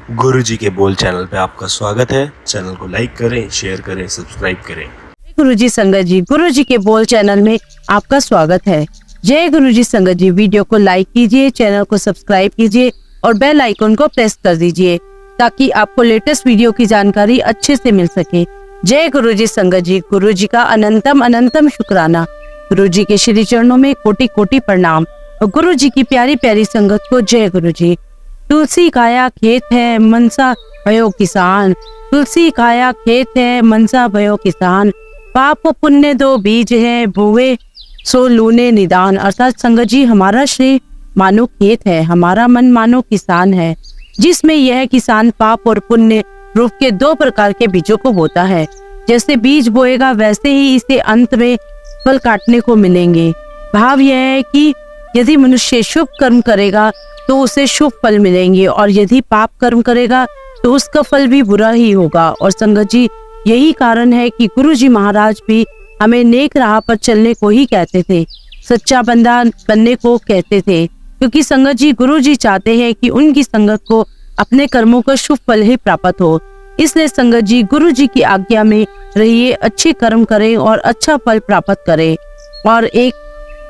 गुरुजी के बोल चैनल पे आपका स्वागत है। चैनल को लाइक करें, शेयर करें, सब्सक्राइब करें। गुरुजी संगत जी, गुरुजी के बोल चैनल में आपका स्वागत है। जय गुरुजी संगत जी। वीडियो को लाइक कीजिए, चैनल को सब्सक्राइब कीजिए और बेल आइकन को प्रेस कर दीजिए ताकि आपको लेटेस्ट वीडियो की जानकारी अच्छे से मिल सके। जय गुरुजी संगत जी। गुरुजी का अनंतम अनंतम शुक्राना। गुरुजी के श्री चरणों में कोटि कोटि प्रणाम और गुरुजी की प्यारी प्यारी संगत को जय गुरुजी। तुलसी काया खेत है, मनसा भयो किसान। तुलसी काया खेत है, मनसा भयो किसान। पाप पुण्य दो बीज है, भुवे सो लूने निदान। अर्थात संगत जी, हमारा शरीर मानो खेत है, हमारा मन मानो किसान है, जिसमें यह किसान पाप और पुण्य रूप के दो प्रकार के बीजों को बोता है। जैसे बीज बोएगा वैसे ही इसे अंत में फल काटने को मिलेंगे। भाव यह है कि यदि मनुष्य शुभ कर्म करेगा तो उसे शुभ फल मिलेंगे और यदि पाप कर्म करेगा तो उसका फल भी बुरा ही होगा। और संगत जी, यही कारण है कि गुरुजी महाराज भी हमें नेक राह पर चलने को ही कहते थे, सच्चा बंदा बनने को कहते थे, क्योंकि संगत जी गुरुजी चाहते हैं कि उनकी संगत को अपने कर्मों का शुभ फल ही प्राप्त हो। इसलिए संगत जी गुरुजी की आज्ञा में रहिए, अच्छे कर्म करें और अच्छा फल प्राप्त करें। और एक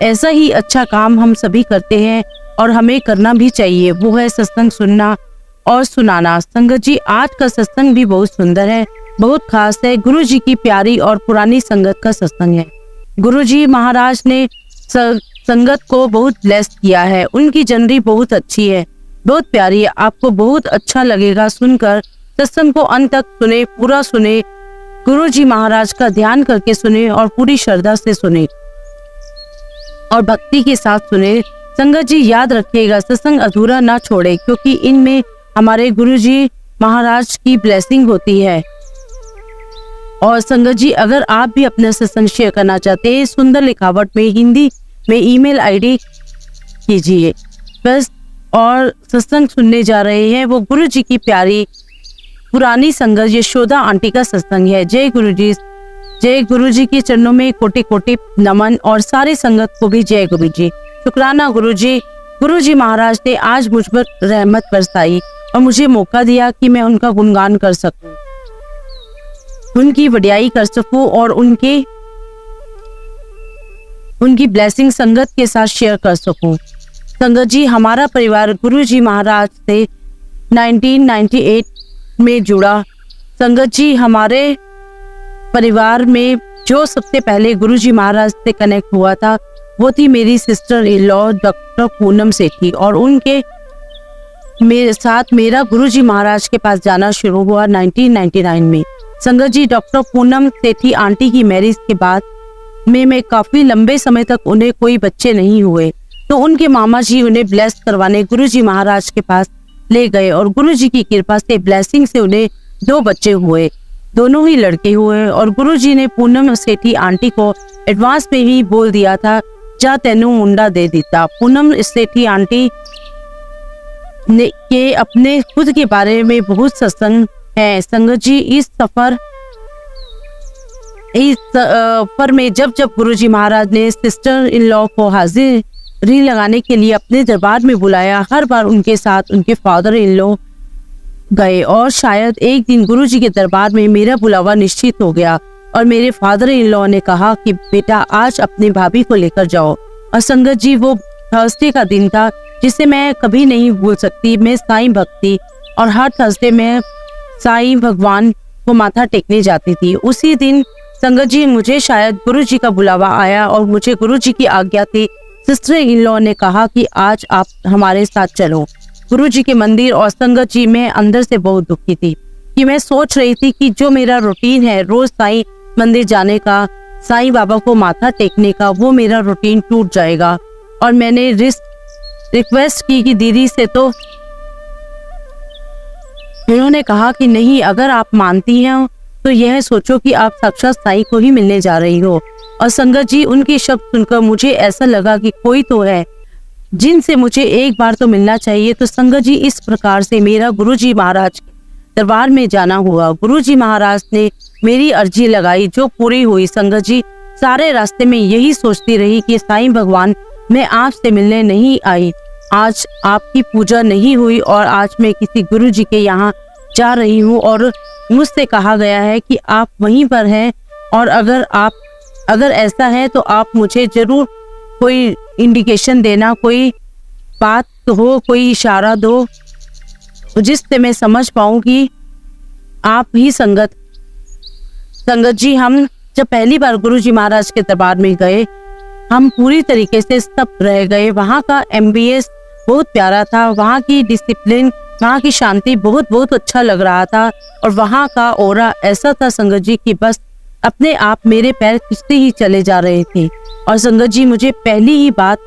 ऐसा ही अच्छा काम हम सभी करते हैं और हमें करना भी चाहिए, वो है सत्संग सुनना और सुनाना। संगत जी, आज का सत्संग भी बहुत सुंदर है, बहुत खास है। गुरुजी की प्यारी और पुरानी संगत का सत्संग है। गुरुजी महाराज ने संगत को बहुत ब्लेस किया है। उनकी जनरी बहुत अच्छी है, बहुत प्यारी है। आपको बहुत अच्छा लगेगा सुनकर। सत्संग को अंत तक सुने, पूरा सुने, गुरुजी महाराज का ध्यान करके सुने और पूरी श्रद्धा से सुने और भक्ति के साथ सुने। संगत जी, याद रखिएगा, सत्संग अधूरा ना छोड़े, क्योंकि इनमें हमारे गुरुजी महाराज की ब्लेसिंग होती है। और संगत जी, अगर आप भी अपना सत्संग शेयर करना चाहते हैं, सुंदर लिखावट में हिंदी में ईमेल आईडी कीजिए बस। और सत्संग सुनने जा रहे हैं वो गुरुजी की प्यारी पुरानी संगत यशोदा आंटी का सत्संग है। जय गुरुजी। जय गुरुजी के चरणों में कोटि कोटि नमन और सारे संगत को भी जय गुरुजी। शुक्राना गुरुजी। गुरुजी महाराज ने आज मुझ पर रहमत बरसाई और मुझे मौका दिया कि मैं उनका गुणगान कर सकूं, उनकी वड्याई कर सकूं और उनकी ब्लेसिंग संगत के साथ शेयर कर सकूं। संगत जी, हमारा परिवार गुरुजी महाराज से 1998 में जुड़ा। संगत जी, हमारे परिवार में जो सबसे पहले गुरुजी महाराज से कनेक्ट हुआ था वो थी मेरी sister in law doctor Poonam Sethi, और उनके मेरे साथ मेरा गुरुजी महाराज के पास जाना शुरू हुआ 1999 में। संगत जी, डॉक्टर पूनम सेठी आंटी की मैरिज के बाद में काफी लंबे समय तक उन्हें कोई बच्चे नहीं हुए, तो उनके मामा जी उन्हें ब्लेस करवाने गुरुजी महाराज के पास ले गए और गुरुजी की कृपा से ब्लेसिंग से उन्हें 2 बच्चे हुए, दोनों ही लड़के हुए। और गुरुजी ने पूनम सेठी आंटी को एडवांस में ही बोल दिया था, जा तेनू मुंडा दे देता। पूनम सेठी आंटी ने के अपने खुद के बारे में बहुत सत्संग है। संगत जी, इस सफर में जब गुरुजी महाराज ने सिस्टर इन लॉ को हाजिरी लगाने के लिए अपने दरबार में बुलाया, हर बार उनके साथ उनके फादर इन लॉ गए। और शायद एक दिन गुरुजी के दरबार में मेरा बुलावा निश्चित हो गया और मेरे फादर इन लॉ ने कहा कि बेटा आज अपने भाभी को लेकर जाओ। और संगत जी, वो थर्सडे का दिन था जिसे मैं कभी नहीं भूल सकती। मैं साईं भक्ति और हर थर्सडे में साईं भगवान को माथा टेकने जाती थी। उसी दिन संगत जी, मुझे शायद गुरुजी का बुलावा आया और मुझे गुरुजी की आज्ञा थी। सिस्टर इन लॉ ने कहा कि आज आप हमारे साथ चलो गुरुजी के मंदिर। और संगत जी, मैं अंदर से बहुत दुखी थी कि मैं सोच रही थी कि जो मेरा रूटीन है रोज साईं मंदिर जाने का, साईं बाबा को माथा टेकने का, वो मेरा रूटीन टूट जाएगा। और मैंने रिक्वेस्ट की कि दीदी से, तो उन्होंने कहा कि नहीं, अगर आप मानती हैं तो यह सोचो कि आप साक्षात साईं को ही मिलने जा रही हो। और संगत जी, उनके शब्द सुनकर मुझे ऐसा लगा कि कोई तो है जिनसे मुझे एक बार तो मिलना चाहिए। तो संगत जी, इस प्रकार से मेरा गुरुजी महाराज के दरबार में जाना हुआ। गुरुजी महाराज ने मेरी अर्जी लगाई जो पूरी हुई। संगत जी, सारे रास्ते में यही सोचती रही कि साईं भगवान, मैं आपसे मिलने नहीं आई, आज आपकी पूजा नहीं हुई और आज मैं किसी गुरु जी के यहाँ जा रही हूँ और मुझसे कहा गया है कि आप वहीं पर हैं, और अगर ऐसा है तो आप मुझे जरूर कोई इंडिकेशन देना, कोई बात हो, कोई इशारा दो जिससे मैं समझ पाऊँ कि आप ही संगत जी। हम जब पहली बार गुरु जी महाराज के दरबार में गए, हम पूरी तरीके से स्तब्ध रह गए। वहाँ का एम्बियंस बहुत प्यारा था, वहाँ की डिसिप्लिन, वहाँ की शांति बहुत अच्छा लग रहा था, और वहाँ का ऑरा ऐसा था संगत जी कि बस अपने आप मेरे पैर खिंचते ही चले जा रहे थे। और संगत जी, मुझे पहली ही बात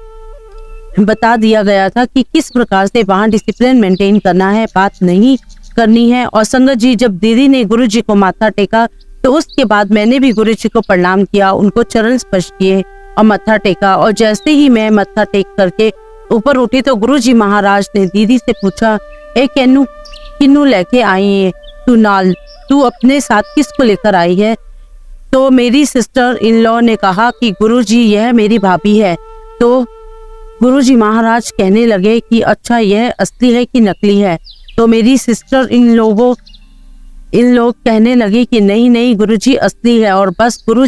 बता दिया गया था कि किस प्रकार से वहाँ डिसिप्लिन मेंटेन करना है, बात नहीं करनी है। और संगत जी, जब दीदी ने गुरु जी को माथा टेका तो उसके बाद मैंने भी गुरु जी को प्रणाम किया, उनको चरण स्पर्श किए और मत्था टेका। और जैसे ही मैं मत्था टेक करके ऊपर उठी तो गुरु जी महाराज ने दीदी से पूछा, ए किन्नू लेके आई है तू नाल, तू अपने साथ किसको लेकर आई है? तो मेरी सिस्टर इन लॉ ने कहा कि गुरु जी, यह मेरी भाभी है। तो गुरु जी महाराज कहने लगे कि अच्छा, यह असली है कि नकली है? तो मेरी सिस्टर इन लोग कहने लगे कि नहीं गुरुजी, असली है। और बस गुरु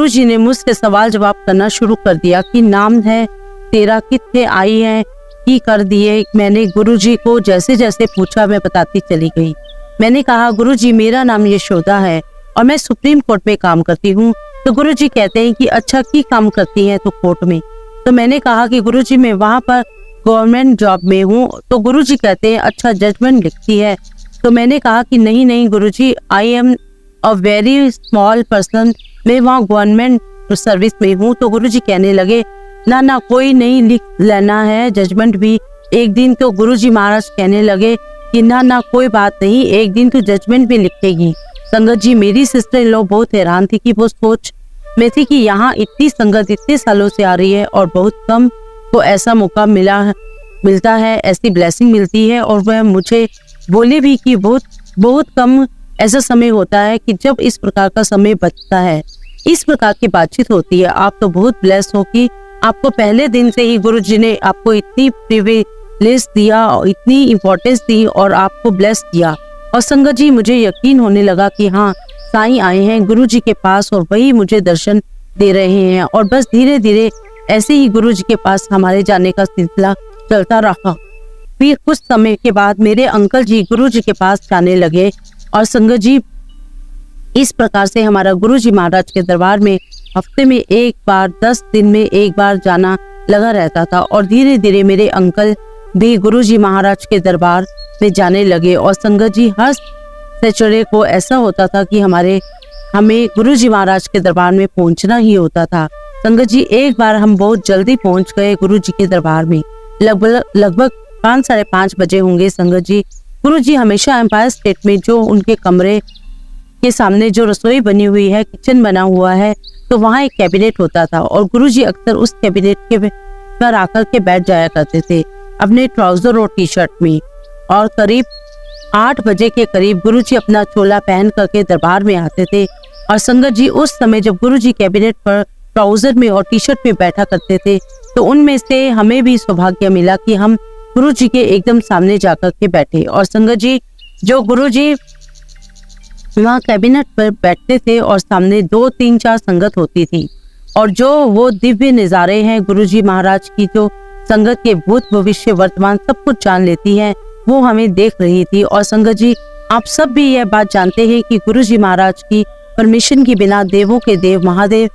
जी ने मुझसे सवाल जवाब करना शुरू कर दिया कि नाम है तेरा, कितने आई है, की कर दिए। मैंने गुरु जी को जैसे जैसे पूछा मैं बताती चली गई। मैंने कहा, गुरु जी, मेरा नाम यशोदा है और मैं सुप्रीम कोर्ट में काम करती हूँ। तो गुरु जी कहते हैं कि अच्छा, की काम करती है तो कोर्ट में? तो मैंने कहा कि गुरु जी, मैं वहाँ पर गवर्नमेंट जॉब में हूँ। तो गुरु जी कहते हैं अच्छा, जजमेंट लिखती है? तो मैंने कहा कि नहीं guruji, I am a very small person, मैं वहाँ गवर्नमेंट सर्विस में हूँ। तो गुरुजी कहने लगे, ना कोई नहीं लिख लेना है जजमेंट भी एक दिन। तो गुरुजी महाराज कहने लगे कि ना कोई बात नहीं, एक दिन तो जजमेंट भी लिखेगी। संगत जी, मेरी सिस्टर इन लोग बहुत हैरान थी कि वो सोच में थी कि यहाँ इतनी संगत इतने सालों से आ रही है और बहुत कम को ऐसा मौका मिलता है, ऐसी ब्लेसिंग मिलती है। और वह मुझे बोले भी कि बहुत कम ऐसा समय होता है कि जब इस प्रकार का समय बचता है, इस प्रकार की बातचीत होती है। आप तो बहुत ब्लेस हो कि आपको पहले दिन से ही गुरु जी ने आपको इतनी प्रिविलेज दिया और इतनी इम्पोर्टेंस दी और आपको ब्लेस किया। और संगत जी, मुझे यकीन होने लगा कि हाँ, साईं आए हैं गुरु जी के पास और वही मुझे दर्शन दे रहे हैं। और बस धीरे धीरे ऐसे ही गुरु जी के पास हमारे जाने का सिलसिला चलता रहा। फिर कुछ समय के बाद मेरे अंकल जी गुरु जी के पास जाने लगे। और संगत जी, इस प्रकार से हमारा गुरु जी महाराज के दरबार में हफ्ते में एक बार, 10 दिन में एक बार जाना लगा रहता था। और धीरे धीरे मेरे अंकल भी गुरु जी महाराज के दरबार में जाने लगे। और संगत जी, हर सैटरडे को ऐसा होता था कि हमें गुरु जी महाराज के दरबार में पहुंचना ही होता था। संगत जी, एक बार हम बहुत जल्दी पहुंच गए गुरु जी के दरबार में, लगभग 5, 5:30 बजे होंगे। संगत जी, गुरु जी हमेशा एम्पायर स्टेट में जो उनके कमरे के सामने जो रसोई बनी हुई है, किचन बना हुआ है, तो वहाँ एक कैबिनेट होता था और गुरु जी अक्सर उस कैबिनेट के पर आकर के बैठ जाया करते थे अपने ट्राउजर और टी शर्ट में। और करीब 8 बजे के करीब गुरु जी अपना चोला पहन करके दरबार में आते थे। और संगत जी, उस समय जब गुरु जी कैबिनेट पर ट्राउजर में और टी शर्ट में बैठा करते थे, तो उनमें से हमें भी सौभाग्य मिला कि हम गुरु जी के एकदम सामने जाकर के बैठे। और संगत जी, जो गुरु जी वहाँ कैबिनेट पर बैठते थे और सामने 2, 3, 4 संगत होती थी, और जो वो दिव्य नज़ारे हैं गुरु जी महाराज की, जो संगत के भूत भविष्य वर्तमान सब कुछ जान लेती है, वो हमें देख रही थी। और संगत जी, आप सब भी यह बात जानते हैं कि गुरु जी महाराज की परमिशन के बिना, देवों के देव महादेव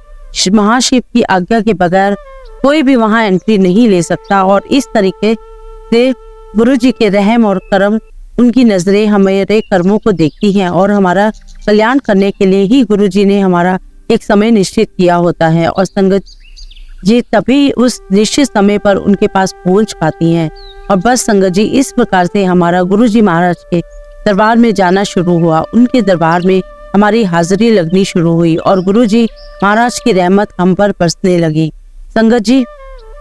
महाशिव की आज्ञा के बगैर कोई भी वहाँ एंट्री नहीं ले सकता। और इस तरीके से गुरु जी के रहम और करम, उनकी नजरें हमारे कर्मों को देखती हैं और हमारा कल्याण करने के लिए ही गुरु जी ने हमारा एक समय निश्चित किया होता है। और संगत जी तभी उस निश्चित समय पर उनके पास पहुंच पाती हैं। और बस संगत जी, इस प्रकार से हमारा गुरु जी महाराज के दरबार में जाना शुरू हुआ। उनके दरबार में हमारी हाजिरी लगनी शुरू हुई और गुरु जी महाराज की रहमत हम पर बरसने लगी। संगत जी,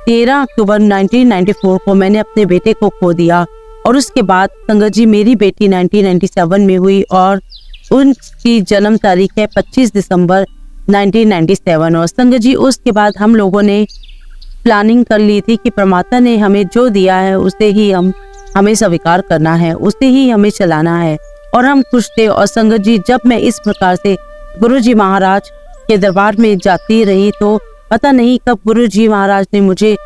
13 अक्टूबर 1994 को मैंने अपने बेटे को खो दिया। और उसके बाद संगत जी, मेरी बेटी 1997 में हुई और उनकी जन्म तारीख है 25 दिसंबर 1997। और संगत जी, उसके बाद हम लोगों ने प्लानिंग कर ली थी कि परमात्मा ने हमें जो दिया है उसे ही हमें स्वीकार करना है, उसे ही हमें चलाना है, और हम खुश थे। और संगत जी, जब मैं इस प्रकार से गुरुजी महाराज के दरबार में जाती रही तो पता नहीं कब गुरुजी महाराज ने मुझे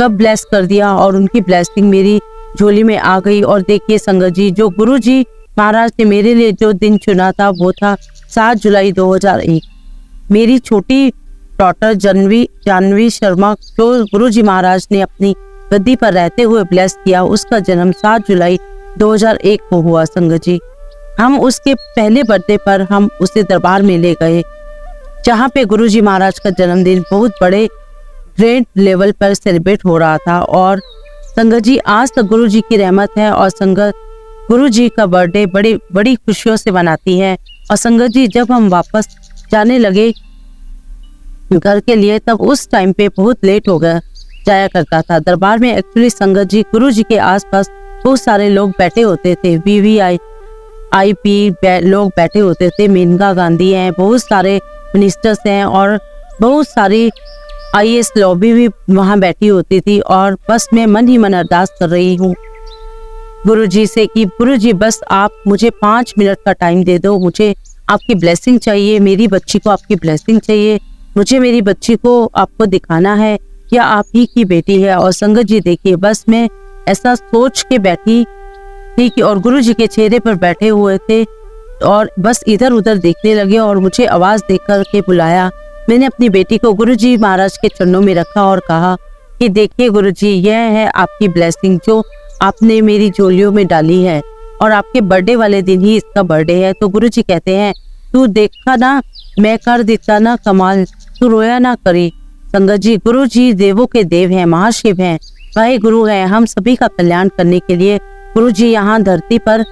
कब ब्लेस कर दिया और उनकी ब्लेसिंग मेरी झोली में आ गई। और देखिए संगत जी, जो गुरुजी महाराज ने मेरे लिए जो दिन चुना था वो था 7 जुलाई 2001। मेरी छोटी डॉटर जानवी शर्मा जो गुरुजी महाराज ने अपनी गद्दी पर रहते हुए ब्लेस किया, उसका जन्म 7 जुलाई 2001 को हुआ। संगत जी, हम उसके पहले बर्थडे पर हम उसे दरबार में ले गए, जहाँ पे गुरुजी महाराज का जन्मदिन बहुत बड़े ग्रेट लेवल पर सेलिब्रेट हो रहा था। और संगत जी, आज तक गुरुजी की रहमत है और संगत गुरुजी का बर्थडे बड़ी खुशियों से मनाती है। और संगत जी, जब हम वापस जाने लगे घर के लिए, तब उस टाइम पे बहुत लेट हो गया जाया करता था दरबार में। एक्चुअली संगत जी, गुरुजी के आसपास बहुत सारे लोग बैठे होते थे, VVIP लोग बैठे होते थे, मेनका गांधी हैं, बहुत सारे मिनिस्टर्स हैं और बहुत सारी IAS लॉबी भी वहाँ बैठी होती थी। और बस मैं मन ही मन अरदास कर रही हूँ गुरुजी से कि गुरुजी, बस आप मुझे 5 मिनट का टाइम दे दो, मुझे आपकी ब्लेसिंग चाहिए, मेरी बच्ची को आपकी ब्लेसिंग चाहिए, मुझे मेरी बच्ची को आपको दिखाना है कि आप ही की बेटी है। और संगत जी देखिए, बस मैं ऐसा सोच के बैठी थी कि और गुरुजी के चेहरे पर बैठे हुए थे और बस इधर उधर देखने लगे और मुझे आवाज देकर के बुलाया। मैंने अपनी बेटी को गुरुजी महाराज के चरणों में रखा और कहा कि देखिए गुरुजी, यह है आपकी ब्लेसिंग जो आपने मेरी झोलियों में डाली है, और आपके बर्थडे वाले दिन ही इसका बर्थडे है। तो गुरुजी कहते हैं, तू देखा ना, मैं कर देता ना कमाल, तू रोया ना करी। संगत जी, गुरुजी देवों के देव हैं, महाशिव हैं, वाहे गुरु हैं। हम सभी का कल्याण करने के लिए गुरुजी यहाँ धरती पर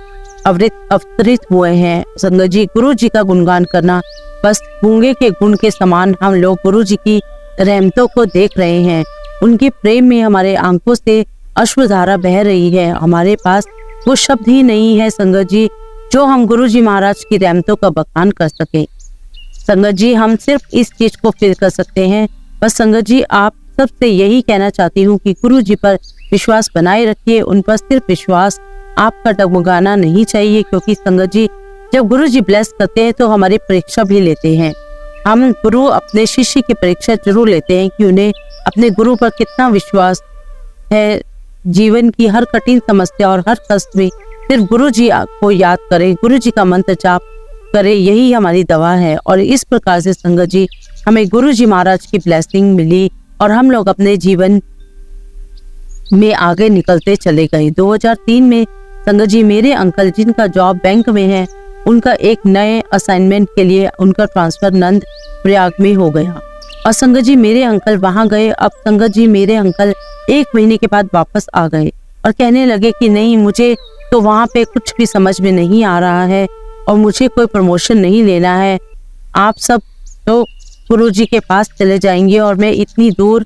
अवतरित हुए हैं। संगत जी, गुरुजी का गुणगान करना बस गूंगे के गुण के समान हम लोग गुरुजी की रहमतों को देख रहे हैं। उनके प्रेम में हमारे आंखों से अश्रुधारा बह रही है। हमारे पास वो शब्द ही नहीं है संगत जी जो हम गुरुजी महाराज की रहमतों का बखान कर सके। संगत जी, हम सिर्फ इस चीज को फील कर सकते हैं। बस संगत जी, आप सबसे यही कहना चाहती हूँ कि गुरुजी पर विश्वास बनाए रखिए, उन पर सिर्फ विश्वास, आपका डगमगाना नहीं चाहिए। क्योंकि संगत जी, जब गुरुजी ब्लेस करते हैं तो हमारी परीक्षा भी लेते हैं। हम गुरु अपने शिष्य की परीक्षा जरूर लेते हैं कि उन्हें अपने गुरु पर कितना विश्वास है। जीवन की हर कठिन समस्या और हर कष्ट में सिर्फ गुरुजी को याद करें, गुरुजी का मंत्र जाप करें, यही हमारी दवा है। और इस प्रकार से संगत जी, हमें गुरुजी महाराज की ब्लेसिंग मिली और हम लोग अपने जीवन में आगे निकलते चले गए। 2003 में संगत जी, मेरे अंकल जिनका जॉब बैंक में है, उनका एक नए असाइनमेंट के लिए उनका ट्रांसफर नंद प्रयाग में हो गया। और संगत जी, मेरे अंकल वहां गए। अब संगत जी, मेरे अंकल 1 महीने के बाद वापस आ गए और कहने लगे कि नहीं, मुझे तो वहां पे कुछ भी समझ में नहीं आ रहा है और मुझे कोई प्रमोशन नहीं लेना है। आप सब तो गुरुजी के पास चले जाएंगे और मैं इतनी दूर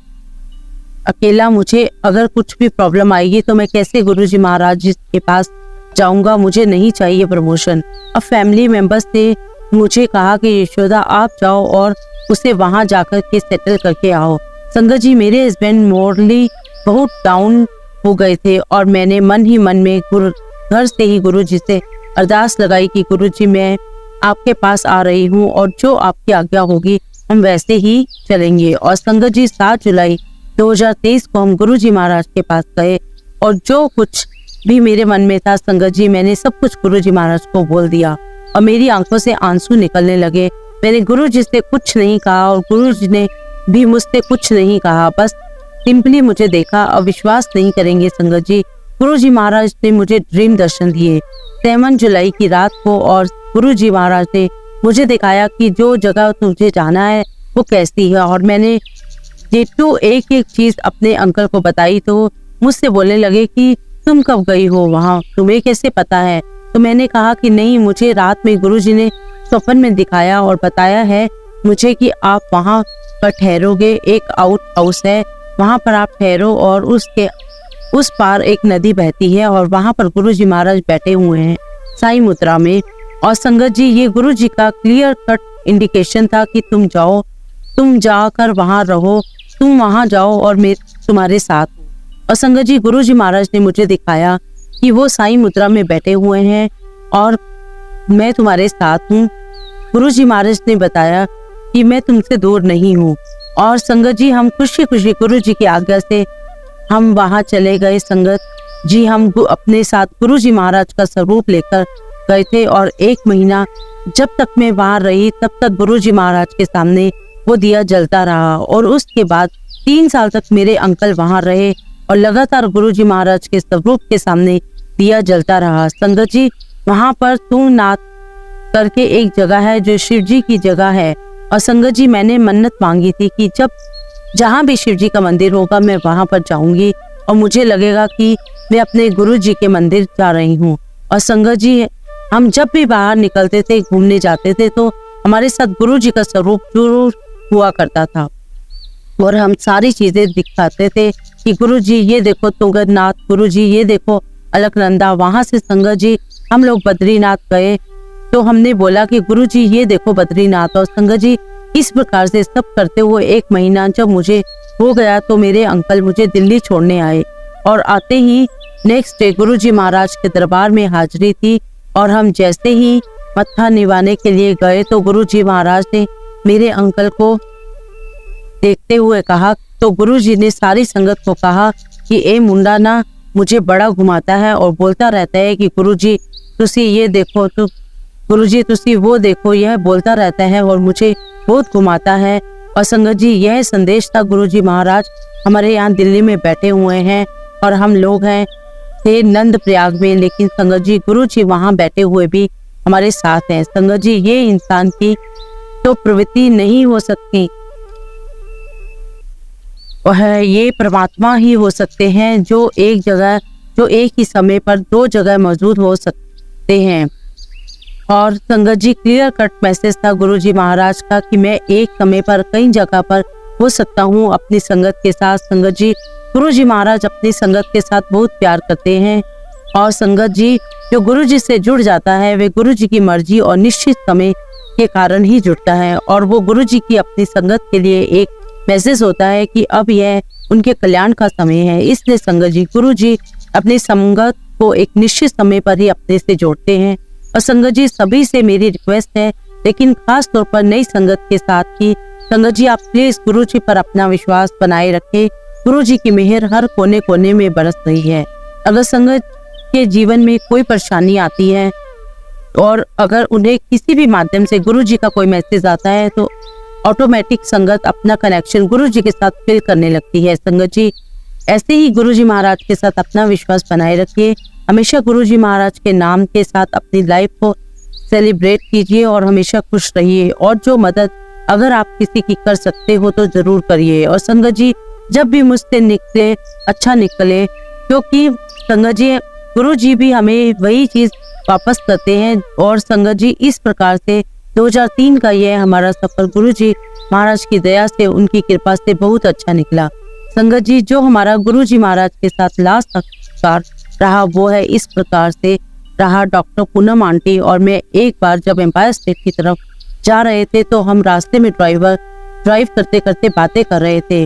अकेला, मुझे अगर कुछ भी प्रॉब्लम आएगी तो मैं कैसे गुरुजी महाराज जी के पास जाऊंगा, मुझे नहीं चाहिए प्रमोशन। अब फैमिली मेंबर्स ने मुझे कहा कि यशोदा आप जाओ और उसे वहां जाकर के सेटल करके आओ। संगत जी, मेरे हस्बैंड मोरली बहुत डाउन हो गए थे और मैंने मन ही मन में घर से ही गुरुजी से अरदास लगाई कि गुरुजी, मैं आपके पास आ रही हूँ और जो आपकी आज्ञा होगी हम वैसे ही चलेंगे। और संगत जी, 7 जुलाई 2023 को हम गुरुजी महाराज के पास गए और जो कुछ भी मेरे मन में था संगत जी, मैंने सब कुछ गुरुजी महाराज को बोल दिया और मेरी आंखों से आंसू निकलने लगे। मैंने गुरुजी से कुछ नहीं कहा और गुरुजी ने भी मुझसे कुछ नहीं कहा, बस सिंपली मुझे देखा। और विश्वास नहीं करेंगे संगत जी, गुरुजी महाराज ने मुझे ड्रीम दर्शन दिए 7 जुलाई की रात को। और गुरुजी महाराज ने मुझे दिखाया कि जो जगह तुझे जाना है वो कैसी है। और मैंने ये तो एक एक चीज अपने अंकल को बताई तो मुझसे बोलने लगे कि तुम कब गई हो वहाँ, तुम्हें कैसे पता है। तो मैंने कहा कि नहीं, मुझे रात में गुरुजी ने स्वप्न में दिखाया और बताया है मुझे कि आप वहाँ पर ठहरोगे, एक आउट हाउस है, वहाँ पर आप ठहरो और उसके उस पार एक नदी बहती है और वहाँ पर गुरुजी महाराज बैठे हुए हैं साई मुद्रा में। और संगत जी, ये गुरुजी का क्लियर कट इंडिकेशन था कि तुम जाओ, तुम जाकर वहाँ रहो तुम वहां जाओ और मैं तुम्हारे साथ हूँ। और संगत जी, गुरुजी महाराज ने मुझे दिखाया कि वो साईं मुद्रा में बैठे हुए हैं और मैं तुम्हारे साथ हूँ। गुरुजी महाराज ने बताया कि मैं तुमसे दूर नहीं हूँ। और संगत जी, हम खुशी खुशी गुरुजी की आज्ञा से हम वहां चले गए। संगत जी, हम अपने साथ गुरुजी महाराज का स्वरूप लेकर गए थे और 1 महीना जब तक मैं वहां रही तब तक गुरुजी महाराज के सामने वो दिया जलता रहा। और उसके बाद 3 साल तक मेरे अंकल वहां रहे और लगातार गुरुजी महाराज के स्वरूप के सामने दिया जलता रहा। संगत जी, वहां पर तुंगनाथ करके एक जगह है जो शिव जी की जगह है। और संगत जी, मैंने मन्नत मांगी थी कि जब जहां भी शिव जी का मंदिर होगा मैं वहां पर जाऊंगी और मुझे लगेगा कि मैं अपने गुरु जी के मंदिर जा रही हूँ। और संगत जी, हम जब भी बाहर निकलते थे, घूमने जाते थे, तो हमारे साथ गुरु जी का स्वरूप जरूर हुआ करता था और हम सारी चीजें दिखाते थे कि गुरु जी ये देखो तुंगनाथ, गुरु जी ये देखो अलकनंदा। वहां से संगत जी हम लोग बद्रीनाथ गए तो हमने बोला कि गुरु जी ये देखो बद्रीनाथ। और संगत जी, इस प्रकार से सब करते हुए 1 महीना जब मुझे हो गया तो मेरे अंकल मुझे दिल्ली छोड़ने आए और आते ही नेक्स्ट डे गुरुजी महाराज के दरबार में हाजिरी थी। और हम जैसे ही मत्था निभाने के लिए गए तो गुरुजी महाराज ने मेरे अंकल को देखते हुए कहा, तो गुरुजी ने सारी संगत को कहा कि ए मुंडा ना मुझे बड़ा घुमाता है और बोलता रहता है कि गुरुजी तुसी ये देखो, तो गुरुजी तुसी वो देखो, यह बोलता रहता है और मुझे बहुत घुमाता है। और संगत जी, यह संदेश था गुरुजी महाराज हमारे यहाँ दिल्ली में बैठे हुए हैं और हम लोग हैं थे नंद प्रयाग में, लेकिन संगत जी गुरुजी वहां बैठे हुए भी हमारे साथ हैं। संगत जी, ये इंसान की तो प्रवृत्ति नहीं हो सकती, वह ये परमात्मा ही हो सकते हैं जो एक ही समय पर 2 जगह मौजूद हो सकते हैं। और संगत जी, क्लियर कट मैसेज था गुरुजी महाराज का कि मैं एक समय पर कई जगह पर हो सकता हूँ अपनी संगत के साथ। संगत जी, गुरुजी महाराज अपनी संगत के साथ बहुत प्यार करते हैं और संगत जी जो गुरुजी से जुड़ जाता है वे गुरुजी की मर्जी और निश्चित समय के कारण ही जुड़ता है और वो गुरुजी की अपनी संगत के लिए एक मैसेज होता है कि अब यह उनके कल्याण का समय है। इसलिए संगत जी, गुरुजी अपनी संगत को एक निश्चित समय पर ही अपने से जोड़ते हैं। और संगत जी, सभी से मेरी रिक्वेस्ट है, लेकिन खास तौर पर नई संगत के साथ की संगत जी, आप प्लीज गुरुजी पर अपना विश्वास बनाए रखें। गुरुजी की मेहर हर कोने कोने में बरस रही है। अगर संगत के जीवन में कोई परेशानी आती है और अगर उन्हें किसी भी माध्यम से गुरुजी का कोई मैसेज आता है तो ऑटोमेटिक संगत अपना कनेक्शन गुरुजी के साथ फील करने लगती है। संगत जी, ऐसे ही गुरुजी महाराज के साथ अपना विश्वास बनाए रखिए। हमेशा गुरुजी महाराज के नाम के साथ अपनी लाइफ को सेलिब्रेट कीजिए और हमेशा खुश रहिए। और जो मदद अगर आप किसी की कर सकते हो तो जरूर करिए। और संगत जी, जब भी मुझसे निकले अच्छा निकले, क्योंकि संगत जी गुरुजी भी हमें वही चीज वापस करते हैं। और संगत जी, इस प्रकार से 2003 का यह हमारा सफर गुरुजी महाराज की दया से, उनकी कृपा से बहुत अच्छा निकला। संगत जी, जो हमारा गुरुजी महाराज के साथ लास्ट संस्कार रहा वो है इस प्रकार से रहा। डॉक्टर पूनम आंटी और मैं एक बार जब एम्पायर स्टेट की तरफ जा रहे थे तो हम रास्ते में ड्राइव करते करते बातें कर रहे थे।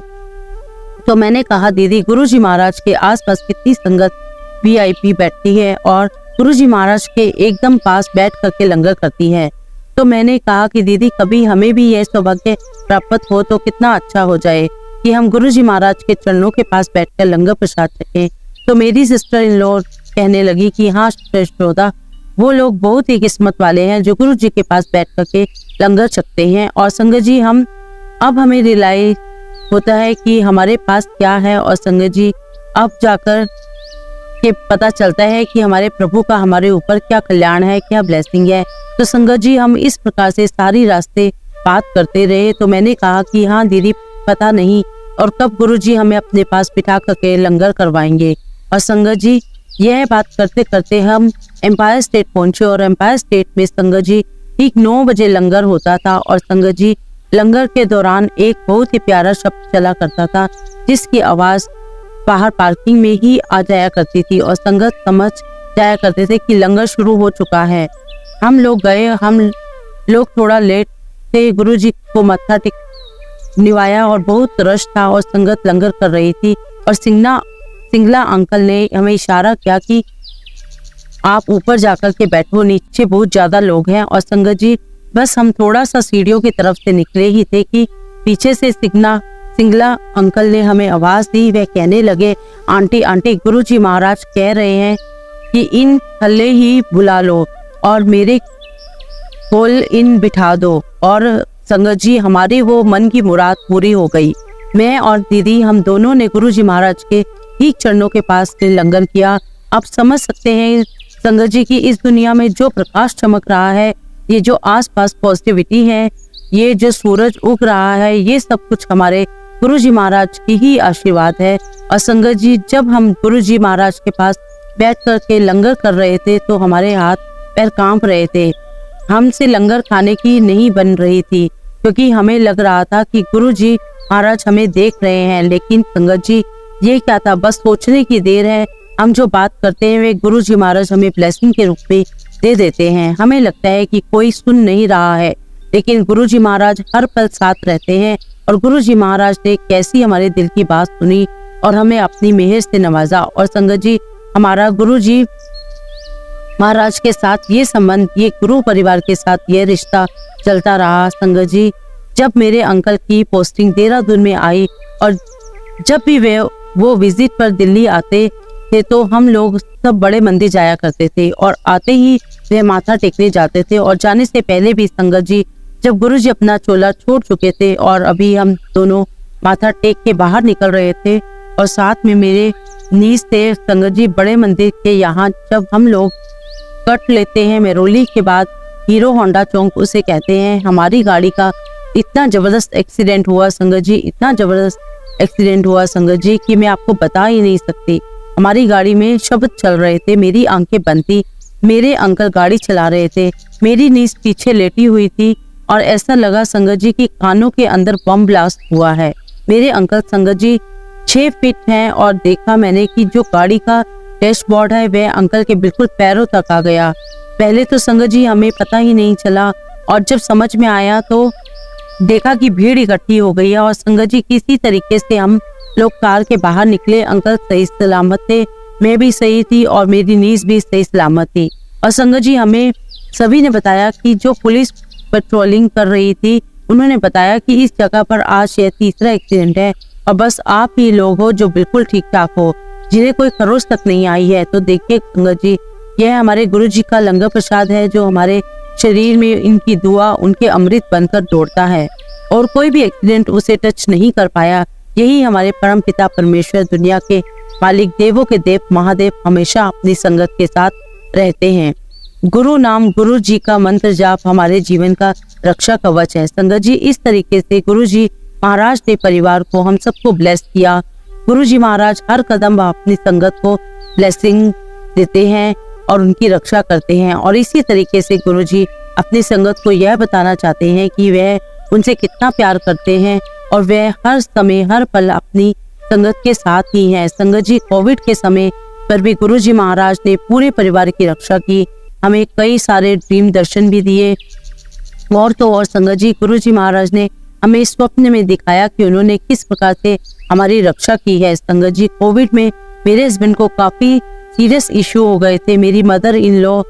तो मैंने कहा, दीदी गुरुजी महाराज के आसपास कितनी संगत VIP बैठती है और गुरुजी महाराज के एकदम पास बैठ करके लंगर करती है। तो मैंने कहा कि दीदी कभी हमें भी यह सौभाग्य प्राप्त हो तो कितना अच्छा हो जाए कि हम गुरुजी महाराज के चरणों के पास बैठकर लंगर प्रसाद सकें। तो मेरी सिस्टर इन लॉ कहने लगी कि हाँ श्रोता, वो लोग बहुत ही किस्मत वाले हैं जो गुरुजी के पास बैठ करके लंगर छकते हैं। और संगत जी, अब हमें रियलाइज होता है कि हमारे पास क्या है। और संगत जी, अब जाकर के पता चलता है कि हमारे प्रभु का हमारे ऊपर क्या कल्याण है, क्या ब्लेसिंग है। तो संगत जी, हम इस प्रकार से सारी रास्ते बात करते रहे। तो मैंने कहा कि हाँ दीदी, पता नहीं और कब गुरुजी हमें अपने पास बिठा करके लंगर करवाएंगे। और संगत जी, यह बात करते करते हम एम्पायर स्टेट पहुंचे और एम्पायर स्टेट में संगत जी ठीक 9 बजे लंगर होता था। और संगत जी, लंगर के दौरान एक बहुत ही प्यारा शब्द चला करता था जिसकी आवाज बाहर पार्किंग में ही आ जाया करती थी और संगत समझ जाया करते थे कि लंगर शुरू हो चुका है। हम लोग गए, हम लोग थोड़ा लेट थे, गुरुजी को मत्था निभाया और बहुत रश था और संगत लंगर कर रही थी और सिंगला अंकल ने हमें इशारा किया कि आप ऊपर जाकर के बैठो, नीचे बहुत ज्यादा लोग हैं। और संगत जी बस हम थोड़ा सा सीढ़ियों की तरफ से निकले ही थे कि पीछे से सिंगला अंकल ने हमें आवाज दी। वह कहने लगे, आंटी आंटी, गुरुजी महाराज कह रहे हैं कि इन थल्ले ही बुला लो और मेरे कोल इन बिठा दो। और संगत जी हमारी वो मन की मुराद पूरी हो गई। मैं और दीदी हम दोनों ने गुरुजी महाराज के ठीक चरणों के पास से लंगर किया। आप समझ सकते हैं संगत जी की इस दुनिया में जो प्रकाश चमक रहा है, ये जो आसपास पॉजिटिविटी है, ये जो सूरज उग रहा है, ये सब कुछ हमारे गुरुजी महाराज की ही आशीर्वाद है। और संगत जी जब हम गुरुजी महाराज के पास बैठ कर के लंगर कर रहे थे तो हमारे हाथ पैर कांप रहे थे। हमसे लंगर खाने की नहीं बन रही थी क्योंकि हमें लग रहा था कि गुरुजी महाराज हमें देख रहे हैं। लेकिन संगत जी ये क्या था, बस सोचने की देर है। हम जो बात करते हैं वे गुरुजी महाराज हमें ब्लेसिंग के रूप में दे देते हैं। हमें लगता है कि कोई सुन नहीं रहा है, लेकिन गुरुजी महाराज हर पल साथ रहते हैं। और गुरुजी महाराज ने कैसी हमारे दिल की बात सुनी और हमें अपनी मेहर से नवाजा। और संगत जी हमारा गुरुजी महाराज के साथ ये संबंध, ये गुरु परिवार के साथ ये रिश्ता चलता रहा। संगत जी जब मेरे अंकल की पोस्टिंग देहरादून में आई और जब भी वो विजिट पर दिल्ली आते थे तो हम लोग सब बड़े मंदिर जाया करते थे और आते ही वे माथा टेकने जाते थे। और जाने से पहले भी संगत जी जब गुरुजी अपना चोला छोड़ चुके थे और अभी हम दोनों माथा टेक के बाहर निकल रहे थे और साथ में मेरे नीस थे संगत जी बड़े मंदिर के यहाँ। जब हम लोग कट लेते हैं मेरोली के बाद हीरो होंडा चौक उसे कहते हैं, हमारी गाड़ी का इतना जबरदस्त एक्सीडेंट हुआ संगत जी, इतना जबरदस्त एक्सीडेंट हुआ संगत जी कि मैं आपको बता ही नहीं सकती। हमारी गाड़ी में शब्द चल रहे थे, मेरी आंखें बंद थी, मेरे अंकल गाड़ी चला रहे थे, मेरी नीस पीछे लेटी हुई थी और ऐसा लगा संगत जी कि कानों के अंदर बम ब्लास्ट हुआ है। मेरे अंकल संगत जी 6 फीट हैं और देखा मैंने कि जो गाड़ी का डैशबोर्ड है वह अंकल के बिल्कुल पैरों तक आ गया। पहले तो संगत जी हमें पता ही नहीं चला और जब समझ में आया तो देखा कि भीड़ इकट्ठी हो गई है। और संगत जी किसी तरीके से हम लोग कार के बाहर निकले। अंकल सही सलामत थे, मैं भी सही थी और मेरी नीस भी सही सलामत थी। और संगत जी हमें सभी ने बताया कि जो पुलिस पेट्रोलिंग कर रही थी उन्होंने बताया कि इस जगह पर आज यह तीसरा एक्सीडेंट है और बस आप ही लोग हो जो बिल्कुल ठीक ठाक हो, जिन्हें कोई खरोच तक नहीं आई है। तो देखिए संगत जी यह हमारे गुरुजी का लंगर प्रसाद है जो हमारे शरीर में इनकी दुआ उनके अमृत बनकर दौड़ता है और कोई भी एक्सीडेंट उसे टच नहीं कर पाया। यही हमारे परम पिता परमेश्वर, दुनिया के मालिक, देवों के देव महादेव हमेशा अपनी संगत के साथ रहते हैं। गुरु नाम, गुरु जी का मंत्र जाप हमारे जीवन का रक्षा कवच है। संगत जी इस तरीके से गुरु जी महाराज ने परिवार को, हम सबको ब्लेस किया। गुरु जी महाराज हर कदम अपनी संगत को ब्लेसिंग देते हैं और उनकी रक्षा करते हैं। और इसी तरीके से गुरु जी अपनी संगत को यह बताना चाहते हैं कि वह उनसे कितना प्यार करते हैं और वह हर समय हर पल अपनी संगत के साथ ही हैं। संगत जी कोविड के समय पर भी गुरु जी महाराज ने पूरे परिवार की रक्षा की, हमें कई सारे ड्रीम दर्शन भी दिए। और तो और संगत जी गुरु जी महाराज ने हमें स्वप्न में दिखाया कि उन्होंने किस प्रकार से हमारी रक्षा की है। संगत जी कोविड में मेरे हस्बैंड को काफी सीरियस इश्यू हो गए थे, मेरी मदर इन लॉ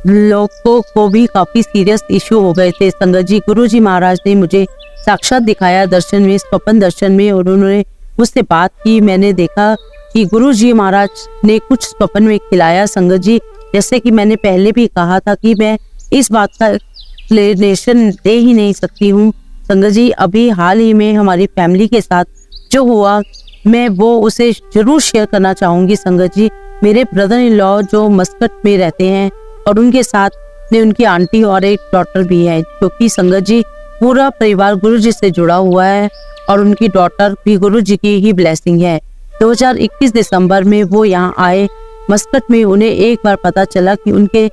को भी काफी सीरियस इश्यू हो गए थे। संगत जी गुरु जी महाराज ने मुझे साक्षात दिखाया दर्शन में, स्वप्न दर्शन में, और उन्होंने मुझसे बात की। मैंने देखा कि गुरु जी महाराज ने कुछ स्वप्न में खिलाया। संगत जी जैसे कि मैंने पहले भी कहा था कि मैं इस बात का एक्सप्लेनेशन दे ही नहीं सकती हूँ। संगत जी अभी हाल ही में हमारी फैमिली के साथ जो हुआ मैं वो उसे जरूर शेयर करना चाहूंगी। संगत जी मेरे ब्रदर इन लॉ जो मस्कट में रहते हैं और उनके साथ में उनकी आंटी और एक डॉटर भी है, क्योंकि संगत जी पूरा परिवार गुरु जी से जुड़ा हुआ है और उनकी डॉटर भी गुरु जी की ही ब्लेसिंग है। 2021 दिसंबर में वो यहाँ आए मस्कट में। उन्हें एक बार पता चला कि उनके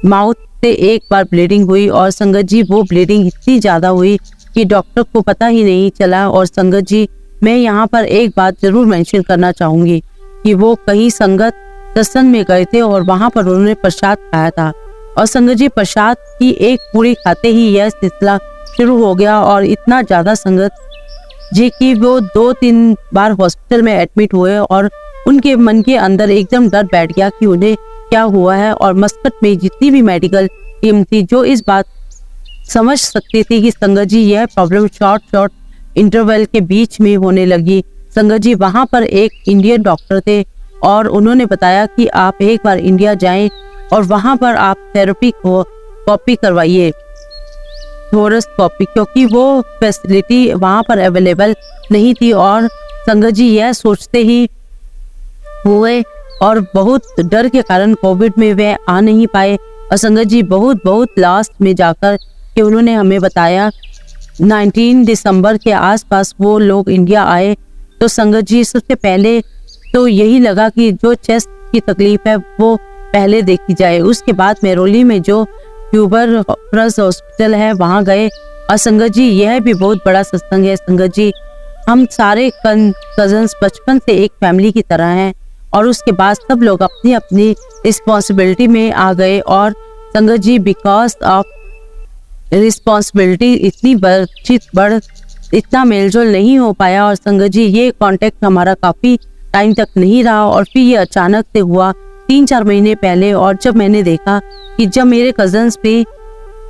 माउथ से एक बार ब्लीडिंग हुई और संगत जी वो ब्लीडिंग इतनी ज्यादा हुई कि डॉक्टर को पता ही नहीं चला। और संगत जी मैं यहाँ पर एक बात जरूर मेंशन करना चाहूंगी कि वो कहीं संगत सत्संग में गए थे और वहां पर उन्होंने प्रसाद खाया था और संगत जी प्रसाद की एक पूरी खाते ही यह सिलसिला शुरू हो गया और इतना ज्यादा संगत जी कि वो 2-3 बार हॉस्पिटल में एडमिट हुए और उनके मन के अंदर एकदम डर बैठ गया कि उन्हें क्या हुआ है। और मस्कट में जितनी भी मेडिकल टीम थी जो इस बात समझ सकती थी कि संगत जी यह प्रॉब्लम शॉर्ट इंटरवल के बीच में होने लगी। संगत जी वहां पर एक इंडियन डॉक्टर थे और उन्होंने बताया कि आप एक बार इंडिया जाएं और वहां पर आप थेरेपी को कॉपी करवाइए, थोरस्कोपी, क्योंकि वो फैसिलिटी वहां पर अवेलेबल नहीं थी। और संगत जी यह सोचते ही हुए और बहुत डर के कारण कोविड में वे आ नहीं पाए। और संगत जी बहुत लास्ट में जाकर कि उन्होंने हमें बताया 19 दिसंबर के आसपास वो लोग इंडिया आए। तो संगत जी सबसे पहले तो यही लगा कि जो चेस्ट की तकलीफ है वो पहले देखी जाए। उसके बाद मेरोली में जो ट्यूबरकुलोसिस हॉस्पिटल है वहां गए। और संगत जी यह भी बहुत बड़ा सत्संग है। संगत जी हम सारे कजन्स बचपन से एक फैमिली की तरह हैं और उसके बाद सब लोग अपनी अपनी रिस्पॉन्सिबिलिटी में आ गए। और संगत जी बिकॉज ऑफ रिस्पॉन्सिबिलिटी इतनी बढ़ इतना मेलजोल नहीं हो पाया। और संगत जी ये कांटेक्ट हमारा काफी टाइम तक नहीं रहा और फिर ये अचानक से हुआ 3-4 महीने पहले। और जब मैंने देखा कि जब मेरे कजन्स भी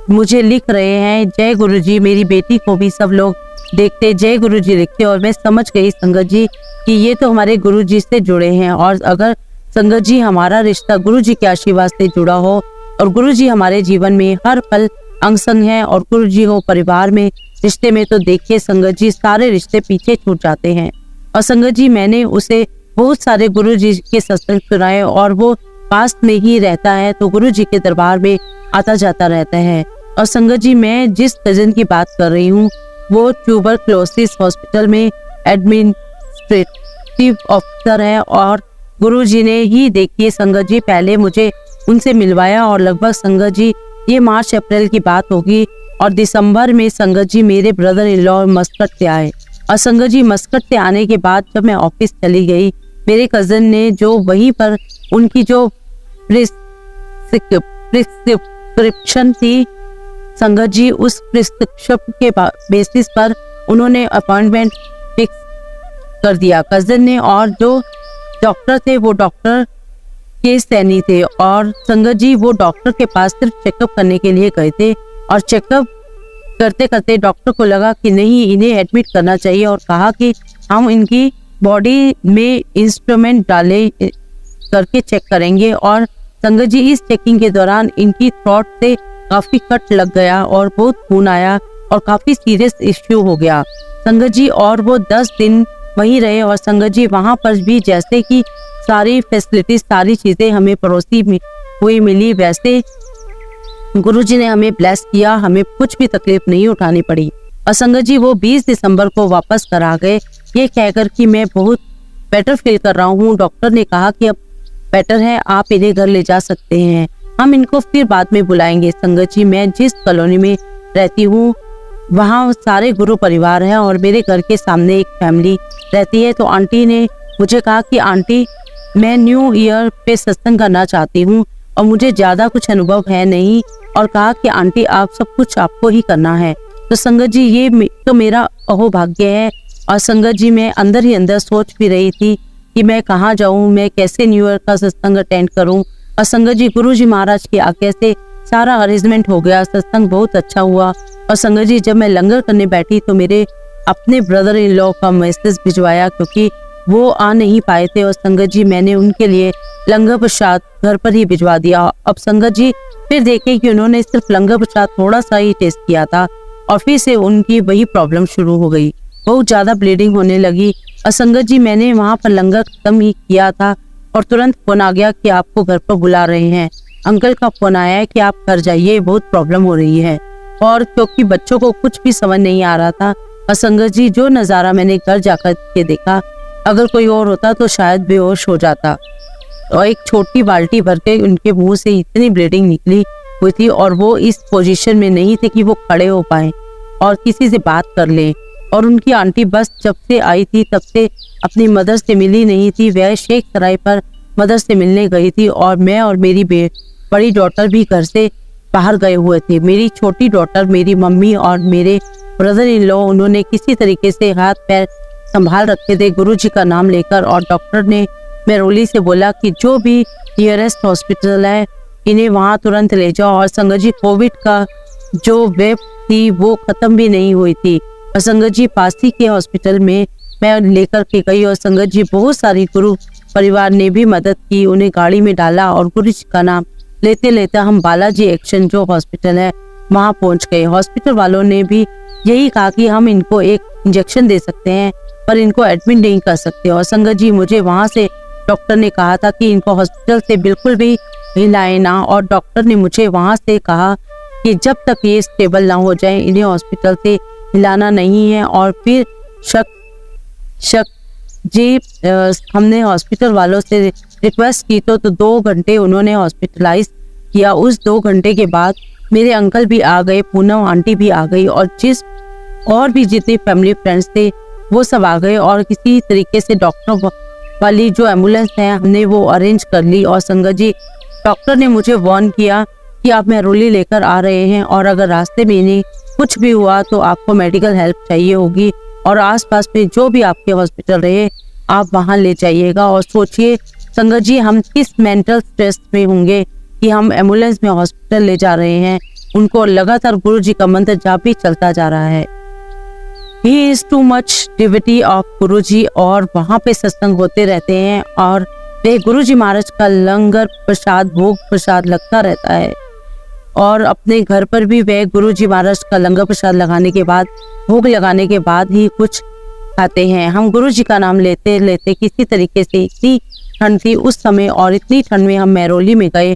मुझे लिख रहे हैं जय गुरुजी, मेरी बेटी को भी सब लोग देखते जय गुरुजी लिखते, और मैं समझ गई संगत जी कि ये तो हमारे गुरुजी से जुड़े हैं। और अगर संगत जी हमारा रिश्ता गुरुजी के आशीर्वाद से जुड़ा हो और गुरुजी हमारे जीवन में हर पल अंग संग है और गुरुजी हो परिवार में रिश्ते में, तो देखिए संगत जी सारे रिश्ते पीछे छूट जाते हैं। और संगत जी मैंने उसे बहुत सारे गुरुजी के सत्संग सुनाए और वो पास में ही रहता है तो गुरुजी के दरबार में आता जाता रहता है। और संगत जी मैं जिस कजन की बात कर रही हूँ वो ट्यूबरकुलोसिस हॉस्पिटल में एडमिनिस्ट्रेटिव ऑफिसर है। और गुरुजी ने ही देखिए संगत जी पहले मुझे उनसे मिलवाया और लगभग संगत जी ये मार्च अप्रैल की बात होगी। और दिसंबर में संगत जी मेरे ब्रदर इन लॉ मस्कट से आए। और संगत जी मस्कट से आने के बाद जब मैं ऑफिस चली गई, मेरे कजन ने जो वहीं पर उनकी जो प्रिस्क्रिप्शन थी संगत जी, उस प्रिस्क्रिप्शन के बेसिस पर उन्होंने अपॉइंटमेंट फिक्स कर दिया कजन ने। और जो डॉक्टर थे वो डॉक्टर के सैनी थे। और संगत जी वो डॉक्टर के पास सिर्फ चेकअप करने के लिए गए थे और चेकअप करते करते डॉक्टर को लगा कि नहीं इन्हें एडमिट करना चाहिए और कहा कि हम इनकी बॉडी में इंस्ट्रूमेंट डाले करके चेक करेंगे। और संगत जी इस चेकिंग के दौरान इनकी थ्रोट से काफी कट लग गया और बहुत खून आया और काफी सीरियस इश्यू हो गया संगत जी। और वो 10 दिन वहीं रहे। और संगत जी वहां पर भी जैसे कि सारी फैसिलिटीज सारी चीजें हमें पड़ोसी हुई मिली, वैसे गुरुजी ने हमें ब्लेस किया, हमें कुछ भी तकलीफ नहीं उठानी पड़ी। और संगत जी वो 20 दिसंबर को वापस कर आ गए ये कहकर कि मैं बहुत बेटर फील कर रहा हूँ। डॉक्टर ने कहा कि अब बेटर है, आप इन्हें घर ले जा सकते हैं, हम इनको फिर बाद में बुलाएंगे। संगत जी मैं जिस कॉलोनी में रहती हूँ वहाँ सारे गुरु परिवार हैं और मेरे घर के सामने एक फैमिली रहती है। तो आंटी ने मुझे कहा कि आंटी मैं न्यू ईयर पे सत्संग करना चाहती हूँ और मुझे ज्यादा कुछ अनुभव है नहीं, और कहा कि आंटी आप सब कुछ आपको ही करना है। तो संगत जी ये तो मेरा अहोभाग्य है। और संगत जी मैं अंदर ही अंदर सोच भी रही थी कि मैं कहाँ जाऊँ, मैं कैसे न्यू ईयर का सत्संग अटेंड करूँ। और संगत जी गुरुजी महाराज की आज्ञा से सारा अरेंजमेंट हो गया, सत्संग बहुत अच्छा हुआ। और संगत जी जब मैं लंगर करने बैठी तो मेरे अपने ब्रदर इन लॉ का मैसेज भिजवाया क्योंकि वो आ नहीं पाए थे। और संगत जी मैंने उनके लिए लंगर प्रसाद घर पर ही भिजवा दिया। अब संगत जी फिर देखे कि उन्होंने सिर्फ लंगर प्रसाद थोड़ा सा ही टेस्ट किया था और फिर से उनकी वही प्रॉब्लम शुरू हो गई, बहुत ज्यादा ब्लीडिंग होने लगी। और संगत जी मैंने वहां पर लंगर खत्म ही किया था और तुरंत फोन आ गया कि आपको घर पर बुला रहे हैं, अंकल का फोन आया है कि आप घर जाइए, बहुत प्रॉब्लम हो रही है। और क्योंकि बच्चों को कुछ भी समझ नहीं आ रहा था, और संगत जी जो नजारा मैंने घर जाकर के देखा, अगर कोई और होता तो शायद बेहोश हो जाता। और एक छोटी बाल्टी भर के उनके मुंह से इतनी ब्लीडिंग निकली हुई थी और वो इस पोजीशन में नहीं थे कि वो खड़े हो पाए और किसी से बात कर ले। और उनकी आंटी बस जब से आई थी तब से अपनी मदर से मिली नहीं थी, वह शेख सराय पर मदर से मिलने गई थी। और मैं और मेरी बड़ी डॉटर भी घर से बाहर गए हुए थे। मेरी छोटी डॉटर, मेरी मम्मी और मेरे ब्रदर इन लॉ उन्होंने किसी तरीके से हाथ पैर संभाल रखे थे गुरुजी का नाम लेकर, और डॉक्टर ने मेहरौली से बोला कि जो भी नियरेस्ट हॉस्पिटल है इन्हें वहां तुरंत ले जाओ। और संगत जी कोविड का जो वेव थी वो खत्म भी नहीं हुई थी, और संगत जी पास ही के हॉस्पिटल में मैं लेकर के गई, और संगत जी बहुत सारी गुरु परिवार ने भी मदद की, उन्हें गाड़ी में डाला और गुरु जी का नाम लेते लेते हम बालाजी एक्शन जो हॉस्पिटल है वहां पहुंच गए। हॉस्पिटल वालों ने भी यही कहा कि हम इनको एक इंजेक्शन दे सकते हैं पर इनको एडमिट नहीं कर सकते। और संगत जी मुझे वहां से डॉक्टर ने कहा था कि इनको हॉस्पिटल से बिल्कुल भी हिलाए ना, और डॉक्टर ने मुझे वहां से कहा कि जब तक ये स्टेबल ना हो जाए इन्हें हॉस्पिटल से हिलाना नहीं है। और फिर शक जी हमने हॉस्पिटल वालों से रिक्वेस्ट की तो 2 घंटे उन्होंने हॉस्पिटलाइज किया। उस 2 घंटे के बाद मेरे अंकल भी आ गए, पूनम आंटी भी आ गई, और भी जितने फैमिली फ्रेंड्स थे वो सब आ गए, और किसी तरीके से डॉक्टर वाली जो एम्बुलेंस है हमने वो अरेंज कर ली। और संगत जी डॉक्टर ने मुझे वार्न किया कि आप मेहरौली लेकर आ रहे हैं और अगर रास्ते में इन्हें कुछ भी हुआ तो आपको मेडिकल हेल्प चाहिए होगी, और आसपास में जो भी आपके हॉस्पिटल रहे आप वहां ले जाइएगा। और सोचिए संगत जी हम किस मेंटल स्ट्रेस में होंगे कि हम एम्बुलेंस में हॉस्पिटल ले जा रहे हैं, उनको लगातार गुरु जी का मंत्र जाप भी चलता जा रहा है। He is too much devotee of गुरु जी, और वहाँ पे सत्संग होते रहते हैं और वे गुरु जी महाराज का लंगर प्रसाद भोग प्रसाद लगता रहता है, और अपने घर पर भी वे गुरु जी महाराज का लंगर प्रसाद लगाने के बाद भोग लगाने के बाद ही कुछ खाते हैं। हम गुरु जी का नाम लेते लेते किसी तरीके से, इतनी ठंड थी उस समय और इतनी ठंड में हम मेहरौली में गए,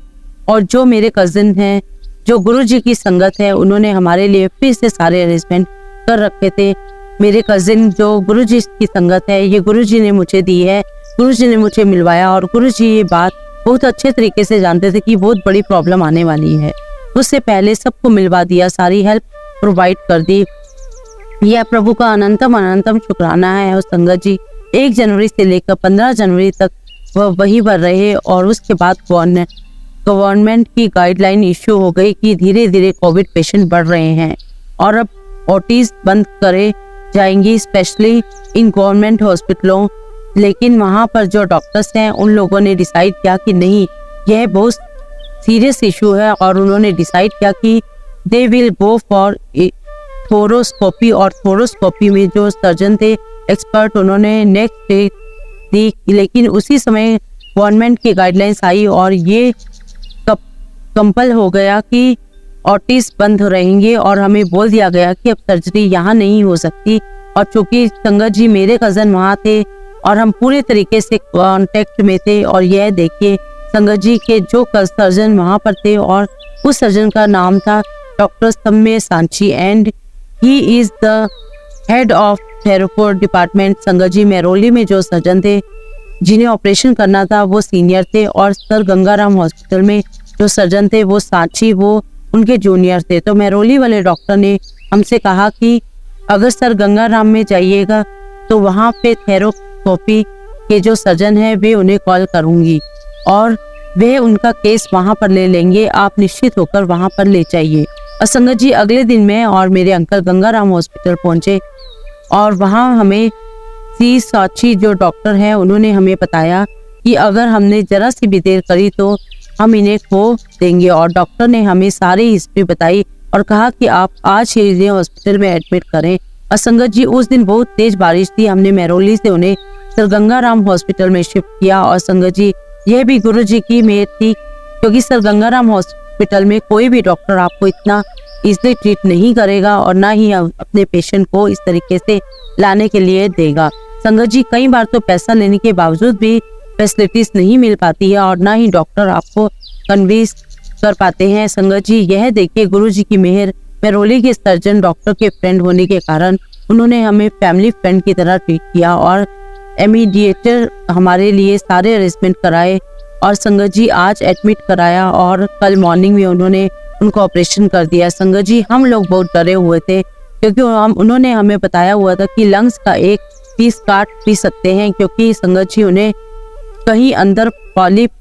और जो मेरे कजिन हैं जो गुरु जी की संगत है उन्होंने हमारे लिए फिर से सारे अरेंजमेंट कर रखे थे। मेरे कजिन जो गुरु जी की संगत है ये गुरु जी ने मुझे दी है, गुरु जी ने मुझे मिलवाया, और गुरु जी ये बात बहुत अच्छे तरीके से जानते थे कि बहुत बड़ी प्रॉब्लम आने वाली है। उससे पहले सबको मिलवा दिया, सारी हेल्प प्रोवाइड कर दी। यह प्रभु का अनंतम अनंतम शुक्राना है। और संगत जी 1 जनवरी से लेकर 15 जनवरी तक वह वहीं पर रहे, और उसके बाद गवर्नमेंट की गाइडलाइन इश्यू हो गई कि धीरे धीरे कोविड पेशेंट बढ़ रहे हैं और अब ओटीज बंद करे जाएंगी, स्पेशली इन गवर्नमेंट हॉस्पिटलों। लेकिन वहाँ पर जो डॉक्टर्स हैं उन लोगों ने डिसाइड किया कि नहीं, यह बहुत सीरियस इशू है, और उन्होंने डिसाइड किया कि दे विल गो फॉर थोरोस्कोपी। और थोरोस्कोपी में जो सर्जन थे एक्सपर्ट उन्होंने नेक्स्ट डे दी, लेकिन उसी समय गवर्नमेंट की गाइडलाइंस आई और ये कंपल हो गया कि ऑटिस बंद रहेंगे, और हमें बोल दिया गया कि अब सर्जरी यहाँ नहीं हो सकती। और चूंकि संगत जी मेरे कजन वहाँ थे और हम पूरे तरीके से कांटेक्ट में थे, और यह देखिए संगत जी के जो सर्जन वहाँ पर थे और उस सर्जन का नाम था doctor Samya Sanchi, and he is the head of theropod department. Sangat ji Mehrauli में जो सर्जन थे जिन्हें ऑपरेशन करना था वो सीनियर थे, और सर गंगाराम हॉस्पिटल में जो सर्जन थे वो सांची वो उनके जूनियर थे। तो मेहरौली वाले डॉक्टर ने हमसे कहा कि अगर सर गंगाराम में जाइएगा तो वहाँ पे थेरोस्कोपी के जो सर्जन है वे उन्हें कॉल करूंगी और वे उनका केस वहाँ पर ले लेंगे, आप निश्चित होकर वहाँ पर ले जाइए। और संगत जी अगले दिन मैं और मेरे अंकल गंगाराम हॉस्पिटल पहुँचे, और वहाँ हमें सी सांची जो डॉक्टर है उन्होंने हमें बताया कि अगर हमने जरा सी भी देर करी तो हम इन्हें खो देंगे। और डॉक्टर ने हमें सारी हिस्ट्री बताई और कहा कि आप आज ही इन्हें हॉस्पिटल में एडमिट करें। और संगत जी उस दिन बहुत तेज बारिश थी, हमने मेहरौली से उन्हें सर गंगाराम हॉस्पिटल में शिफ्ट किया। और संगत जी यह भी गुरु जी की मेहर थी, क्योंकि सर गंगाराम हॉस्पिटल में कोई भी डॉक्टर आपको इतना इजीली ट्रीट नहीं करेगा और ना ही अपने पेशेंट को इस तरीके से लाने के लिए देगा। संगत जी कई बार तो पैसा लेने के बावजूद भी फैसिलिटीज नहीं मिल पाती है और ना ही डॉक्टर आपको कन्विंस कर पाते हैं। संगत जी यह देखिए गुरु जी की मेहर, मेहरौली के सर्जन डॉक्टर के फ्रेंड होने के कारण उन्होंने हमें फैमिली फ्रेंड की तरह ट्रीट किया और इमीडिएटर हमारे लिए सारे अरेंजमेंट कराए। और संगत जी आज एडमिट कराया और कल मॉर्निंग में उन्होंने उनको ऑपरेशन कर दिया। संगत जी हम लोग बहुत डरे हुए थे, क्योंकि उन्होंने हमें बताया हुआ था कि लंग्स का एक पीस काट भी सकते हैं, क्योंकि संगत जी उन्हें कहीं अंदर पॉलिप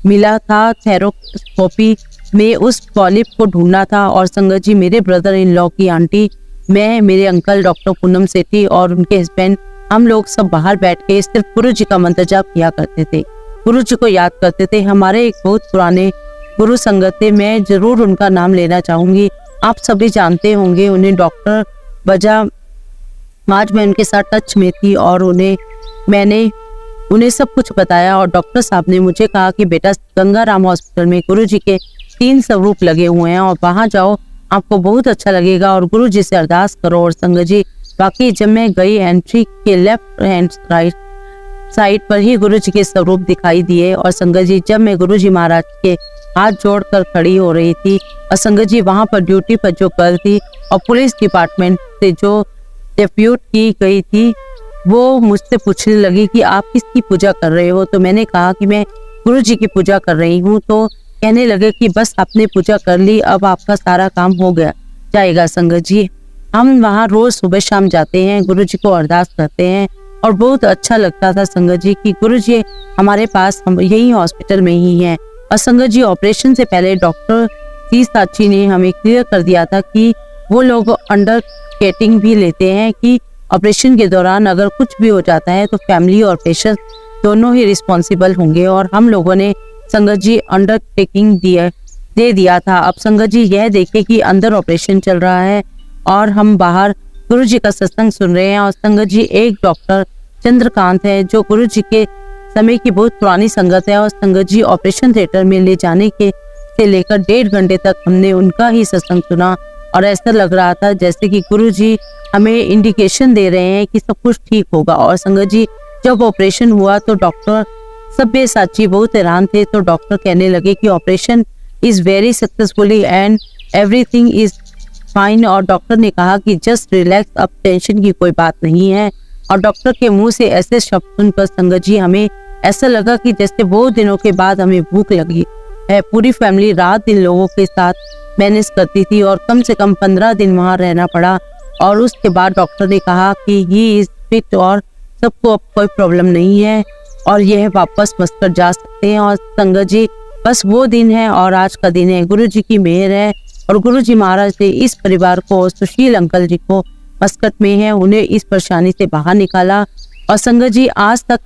मिला था, थेरोस्कोपी में उस पॉलिप को ढूंढना था। और संगत जी मेरे ब्रदर इन लॉ की आंटी मैं, मेरे अंकल डॉक्टर पूनम सेठी और उनके हस्बैंड, हम लोग सब बाहर बैठ के सिर्फ गुरु जी का मंत्र जाप किया करते थे, गुरु जी को याद करते थे। हमारे एक बहुत पुराने गुरु संगत थे, मैं जरूर उनका नाम लेना चाहूंगी, आप सभी जानते होंगे उन्हें, डॉक्टर बजा। आज मैं उनके साथ टच में थी और मैंने उन्हें सब कुछ बताया और डॉक्टर साहब ने मुझे कहा कि बेटा गंगाराम हॉस्पिटल में गुरु जी के 3 स्वरूप लगे हुए हैं और वहां जाओ, आपको बहुत अच्छा लगेगा और गुरु जी से अरदास करो। और संगत जी बाकी जब मैं गई, एंट्री के लेफ्ट हैंड राइट साइड पर ही गुरु जी के स्वरूप दिखाई दिए। और संगत जी जब मैं गुरु जी महाराज के हाथ जोड़कर खड़ी हो रही थी और संगत जी वहां पर ड्यूटी पर जो गर्ल थी और पुलिस डिपार्टमेंट से जो डेप्यूट की गई थी, वो मुझसे पूछने लगी कि आप किसकी पूजा कर रहे हो। तो मैंने कहा कि मैं गुरु जी की पूजा कर रही हूँ। तो कहने लगे कि बस आपने पूजा कर ली, अब आपका सारा काम हो गया जाएगा। संगत जी हम वहाँ रोज सुबह शाम जाते हैं, गुरु जी को अरदास करते हैं और बहुत अच्छा लगता था संगत जी कि गुरु जी हमारे पास, हम यही हॉस्पिटल में ही हैं। और संगत जी ऑपरेशन से पहले डॉक्टर सी साची ने हमें क्लियर कर दिया था कि वो लोग अंडर टेकिंग भी लेते हैं कि ऑपरेशन के दौरान अगर कुछ भी हो जाता है तो फैमिली और पेशेंट दोनों ही रिस्पॉन्सिबल होंगे। और हम लोगों ने संगत जी अंडरटेकिंग दे दिया था। अब संगत जी यह देखे कि अंदर ऑपरेशन चल रहा है और हम बाहर गुरु जी का सत्संग सुन रहे हैं। और संगत जी एक डॉक्टर चंद्रकांत है जो गुरु जी के समय की बहुत पुरानी संगत है और संगत जी ऑपरेशन थिएटर में ले जाने के से लेकर 1.5 घंटे तक हमने उनका ही सत्संग सुना और ऐसा लग रहा था जैसे कि गुरु जी हमें इंडिकेशन दे रहे हैं कि सब कुछ ठीक होगा। और संगत जी जब ऑपरेशन हुआ तो डॉक्टर सभ्य साची बहुत हैरान थे। तो डॉक्टर कहने लगे कि operation is very successfully and everything is fine. और डॉक्टर ने कहा कि जस्ट रिलैक्स, अब टेंशन की कोई बात नहीं है। और डॉक्टर के मुंह से ऐसे शब्द सुनकर संगत जी हमें ऐसा लगा कि जैसे बहुत दिनों के बाद हमें भूख लगी है। पूरी फैमिली रात दिन लोगों के साथ मैनेज करती थी और कम से कम 15 दिन वहां रहना पड़ा। और उसके बाद डॉक्टर ने कहा कि ही इज फिट और सबको अब कोई प्रॉब्लम नहीं है और यह वापस मस्कर जा सकते हैं। और संगत जी बस वो दिन है और आज का दिन है, गुरु जी की मेहर है और गुरु जी महाराज ने इस परिवार को, सुशील अंकल जी को मस्कट में है, उन्हें इस परेशानी से बाहर निकाला। और संगत जी आज तक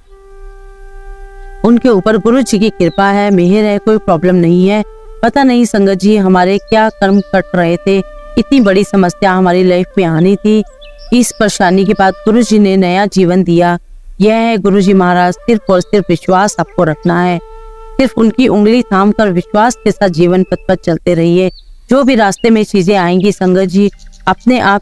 उनके ऊपर गुरु जी की कृपा है, मेहर है, कोई प्रॉब्लम नहीं है। पता नहीं संगत जी हमारे क्या कर्म कट रहे थे, इतनी बड़ी समस्या हमारी लाइफ में आनी थी। इस परेशानी के बाद गुरु जी ने नया जीवन दिया। यह है गुरु जी महाराज, सिर्फ और सिर्फ विश्वास आपको रखना है, सिर्फ उनकी उंगली थाम कर विश्वास के साथ जीवन पथ पर चलते रहिए। जो भी रास्ते में चीजें आएंगी संगत जी अपने आप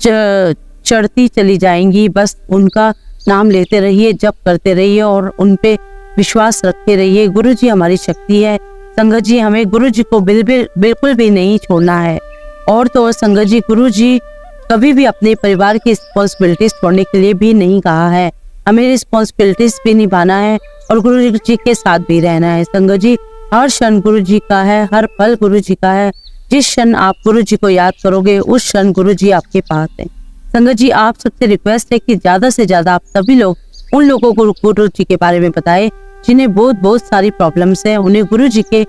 चढ़ती चली जाएंगी, बस उनका नाम लेते रहिए, जप करते रहिए और उन पे विश्वास रखते रहिए। गुरु जी हमारी शक्ति है संगत जी, हमें गुरु जी को बिल्कुल भी नहीं छोड़ना है। और तो और संगत जी गुरु जी कभी भी अपने परिवार की रिस्पॉन्सिबिलिटीज छोड़ने के लिए भी नहीं कहा है, हमें रिस्पॉन्सिबिलिटीज भी निभाना है और गुरु जी के साथ भी रहना है। संगत जी हर क्षण गुरु जी का है, हर पल गुरु जी का है। जिस क्षण आप गुरु जी को याद करोगे उस क्षण गुरु जी आपके पास है। संगत जी आप सबसे रिक्वेस्ट है कि ज्यादा से ज्यादा आप सभी लोग उन लोगों को गुरु जी के बारे में बताएं जिन्हें बहुत सारी प्रॉब्लम्स है, उन्हें गुरु जी के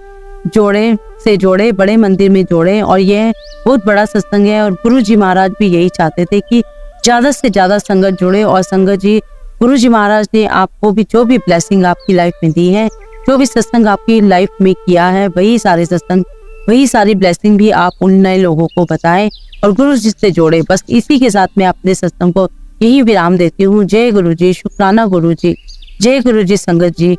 जोड़े, बड़े मंदिर में जोड़े। और यह बहुत बड़ा सत्संग है और गुरु जी महाराज भी यही चाहते थे कि ज्यादा से ज्यादा संगत जुड़े। और संगत जी गुरु जी महाराज ने आपको भी जो भी ब्लेसिंग आपकी लाइफ में दी है, जो भी सत्संग आपकी लाइफ में किया है, वही सारे सत्संग, वही सारी ब्लेसिंग भी आप उन नए लोगों को बताएं और गुरु जी से जोड़े। बस इसी के साथ मैं अपने सत्संग को यही विराम देती हूँ। जय गुरु जी, शुक्राना गुरु जी, जय गुरु जी संगत जी।